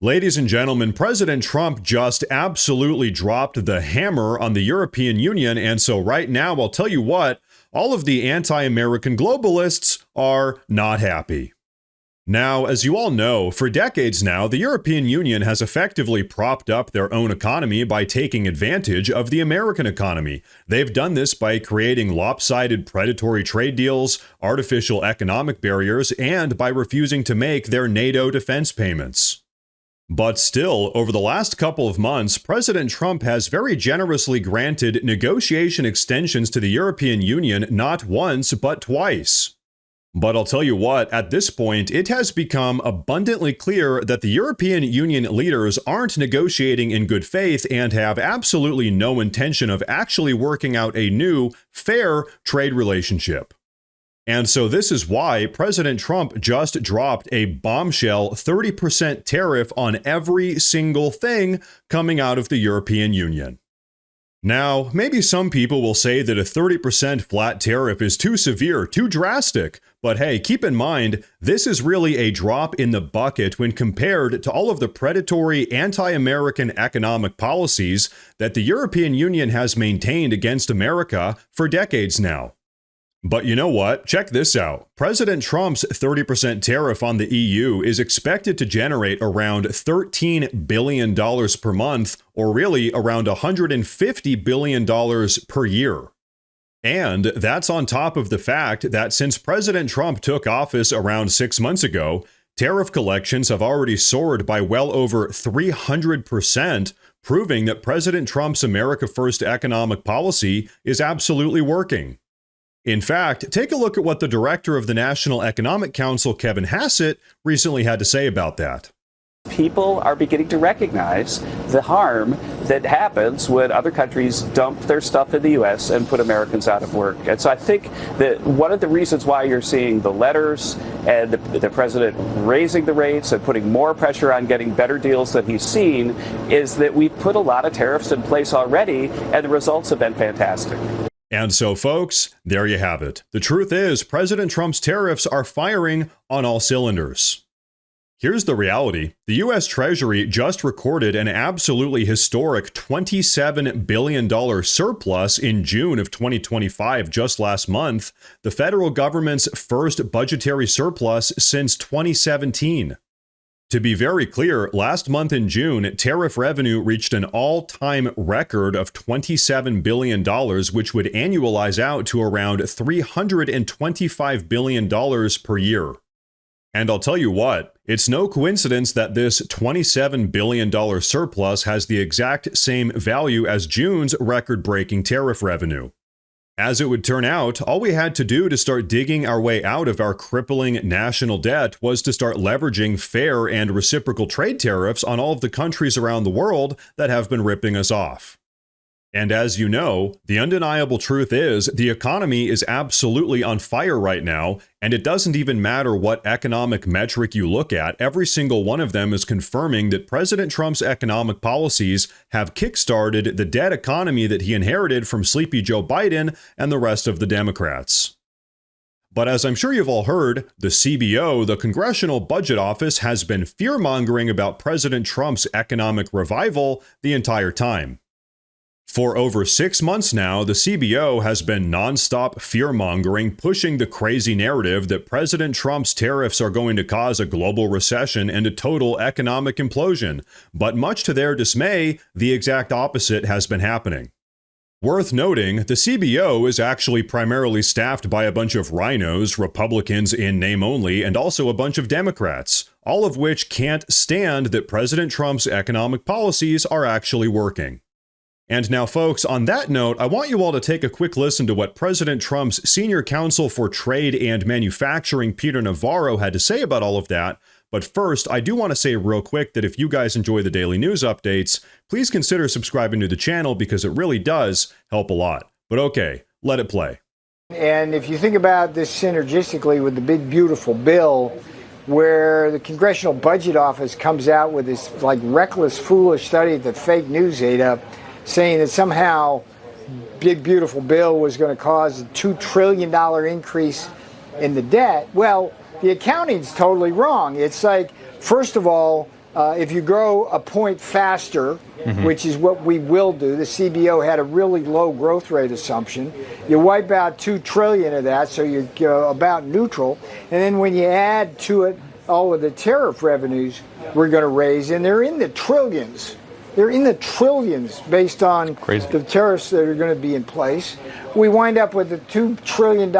Ladies and gentlemen, President Trump just absolutely dropped the hammer on the European Union, and so right now, I'll tell you what, all of the anti-American globalists are not happy. Now, as you all know, for decades now, the European Union has effectively propped up their own economy by taking advantage of the American economy. They've done this by creating lopsided predatory trade deals, artificial economic barriers, and by refusing to make their NATO defense payments. But still, over the last couple of months, President Trump has very generously granted negotiation extensions to the European Union not once, but twice. But I'll tell you what, at this point, it has become abundantly clear that the European Union leaders aren't negotiating in good faith and have absolutely no intention of actually working out a new, fair trade relationship. And so this is why President Trump just dropped a bombshell 30% tariff on every single thing coming out of the European Union. Now, maybe some people will say that a 30% flat tariff is too severe, too drastic, but hey, keep in mind, this is really a drop in the bucket when compared to all of the predatory anti-American economic policies that the European Union has maintained against America for decades now. But you know what? Check this out. President Trump's 30% tariff on the EU is expected to generate around $13 billion per month, or really around $150 billion per year. And that's on top of the fact that since President Trump took office around 6 months ago, tariff collections have already soared by well over 300%, proving that President Trump's America First economic policy is absolutely working. In fact, take a look at what the director of the National Economic Council, Kevin Hassett, recently had to say about that. People are beginning to recognize the harm that happens when other countries dump their stuff in the U.S. and put Americans out of work. And so I think that one of the reasons why you're seeing the letters and the president raising the rates and putting more pressure on getting better deals than he's seen is that we've put a lot of tariffs in place already, and the results have been fantastic. And so, folks, there you have it. The truth is, President Trump's tariffs are firing on all cylinders. Here's the reality. The U.S. Treasury just recorded an absolutely historic $27 billion surplus in June of 2025, just last month, the federal government's first budgetary surplus since 2017. To be very clear, last month in June, tariff revenue reached an all-time record of $27 billion, which would annualize out to around $325 billion per year. And I'll tell you what, it's no coincidence that this $27 billion surplus has the exact same value as June's record-breaking tariff revenue. As it would turn out, all we had to do to start digging our way out of our crippling national debt was to start leveraging fair and reciprocal trade tariffs on all of the countries around the world that have been ripping us off. And as you know, the undeniable truth is the economy is absolutely on fire right now, and it doesn't even matter what economic metric you look at, every single one of them is confirming that President Trump's economic policies have kickstarted the dead economy that he inherited from sleepy Joe Biden and the rest of the Democrats. But as I'm sure you've all heard, the CBO, the Congressional Budget Office, has been fear-mongering about President Trump's economic revival the entire time. For over 6 months now, the CBO has been nonstop fear-mongering, pushing the crazy narrative that President Trump's tariffs are going to cause a global recession and a total economic implosion. But much to their dismay, the exact opposite has been happening. Worth noting, the CBO is actually primarily staffed by a bunch of rhinos, Republicans in name only, and also a bunch of Democrats, all of which can't stand that President Trump's economic policies are actually working. And now, folks, on that note, I want you all to take a quick listen to what President Trump's Senior Counsel for Trade and Manufacturing, Peter Navarro, had to say about all of that. But first, I do want to say real quick that if you guys enjoy the daily news updates, please consider subscribing to the channel because it really does help a lot. But okay, let it play. And if you think about this synergistically with the big, beautiful bill, where the Congressional Budget Office comes out with this like reckless, foolish study that fake news ate up, saying that somehow big, beautiful bill was going to cause a $2 trillion increase in the debt. Well, the accounting's totally wrong. It's like, first of all, If you grow a point faster, which is what we will do, the CBO had a really low growth rate assumption. You wipe out $2 trillion of that, so you're about neutral. And then when you add to it all of the tariff revenues we're going to raise, and they're in the trillions. They're in the trillions based on the tariffs that are going to be in place. We wind up with a $2 trillion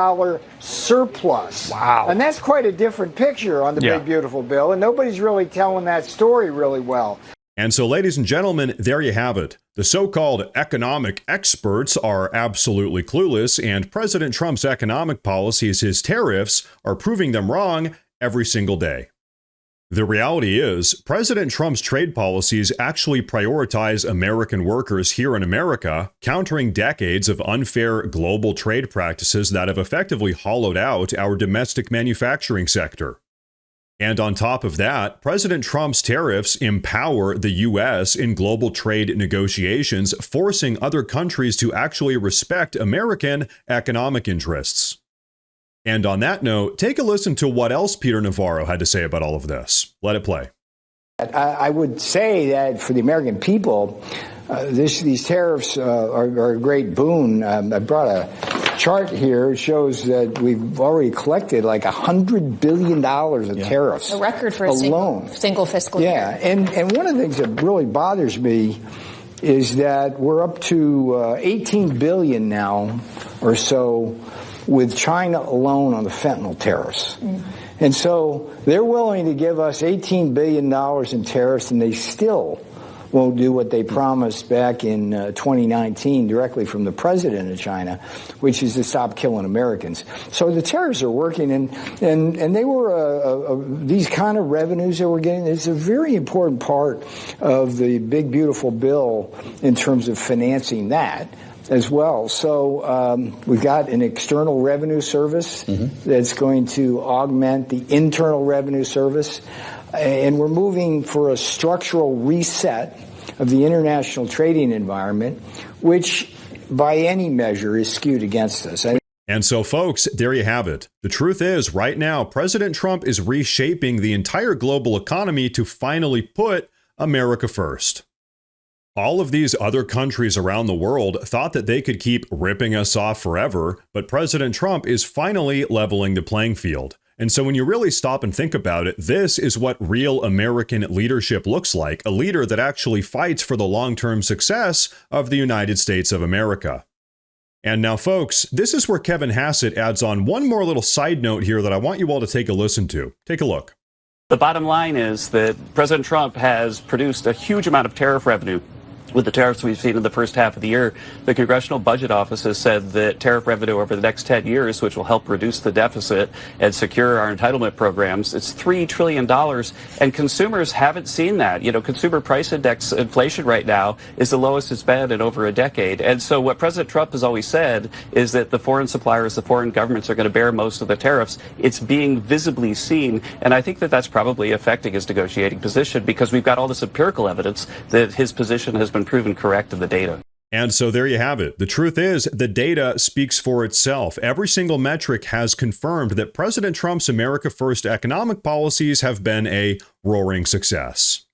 surplus. Wow. And that's quite a different picture on the big, beautiful bill. And nobody's really telling that story really well. And so, ladies and gentlemen, there you have it. The so-called economic experts are absolutely clueless, and President Trump's economic policies, his tariffs, are proving them wrong every single day. The reality is, President Trump's trade policies actually prioritize American workers here in America, countering decades of unfair global trade practices that have effectively hollowed out our domestic manufacturing sector. And on top of that, President Trump's tariffs empower the U.S. in global trade negotiations, forcing other countries to actually respect American economic interests. And on that note, take a listen to what else Peter Navarro had to say about all of this. Let it play. I would say that for the American people, these tariffs are a great boon. I brought a chart here. It shows that we've already collected like $100 billion of tariffs. A record for alone. a single fiscal year. Yeah, and one of the things that really bothers me is that we're up to 18 billion now or so with China alone on the fentanyl tariffs. And so they're willing to give us $18 billion in tariffs, and they still won't do what they promised back in 2019 directly from the president of China, which is to stop killing Americans. So the tariffs are working, and they were these kind of revenues that we're getting. It's a very important part of the big, beautiful bill in terms of financing that as well. So we've got an external revenue service that's going to augment the internal revenue service. And we're moving for a structural reset of the international trading environment, which by any measure is skewed against us. And so, folks, there you have it. The truth is, right now, President Trump is reshaping the entire global economy to finally put America first. All of these other countries around the world thought that they could keep ripping us off forever, but President Trump is finally leveling the playing field. And so when you really stop and think about it, this is what real American leadership looks like, a leader that actually fights for the long-term success of the United States of America. And now, folks, this is where Kevin Hassett adds on one more little side note here that I want you all to take a listen to. Take a look. The bottom line is that President Trump has produced a huge amount of tariff revenue. With the tariffs we've seen in the first half of the year, the Congressional Budget Office has said that tariff revenue over the next 10 years, which will help reduce the deficit and secure our entitlement programs, it's $3 trillion. And consumers haven't seen that. You know, consumer price index inflation right now is the lowest it's been in over a decade. And so what President Trump has always said is that the foreign suppliers, the foreign governments are going to bear most of the tariffs. It's being visibly seen. And I think that that's probably affecting his negotiating position because we've got all this empirical evidence that his position has been proven correct in the data. And so there you have it. The truth is, the data speaks for itself. Every single metric has confirmed that President Trump's America First economic policies have been a roaring success.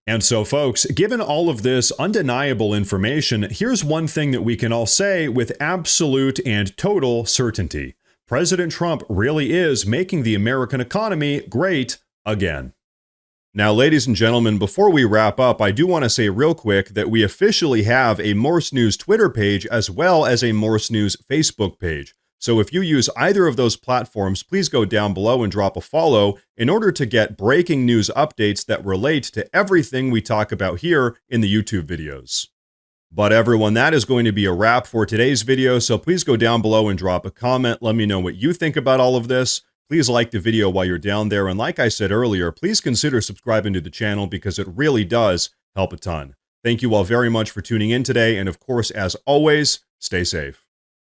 And so, folks, given all of this undeniable information, here's one thing that we can all say with absolute and total certainty. President Trump really is making the American economy great again. Now, ladies and gentlemen, before we wrap up, I do want to say real quick that we officially have a Morse News Twitter page as well as a Morse News Facebook page. So if you use either of those platforms, please go down below and drop a follow in order to get breaking news updates that relate to everything we talk about here in the YouTube videos. But everyone, that is going to be a wrap for today's video, so please go down below and drop a comment. Let me know what you think about all of this. Please like the video while you're down there, and like I said earlier, please consider subscribing to the channel because it really does help a ton. Thank you all very much for tuning in today, and of course, as always, stay safe.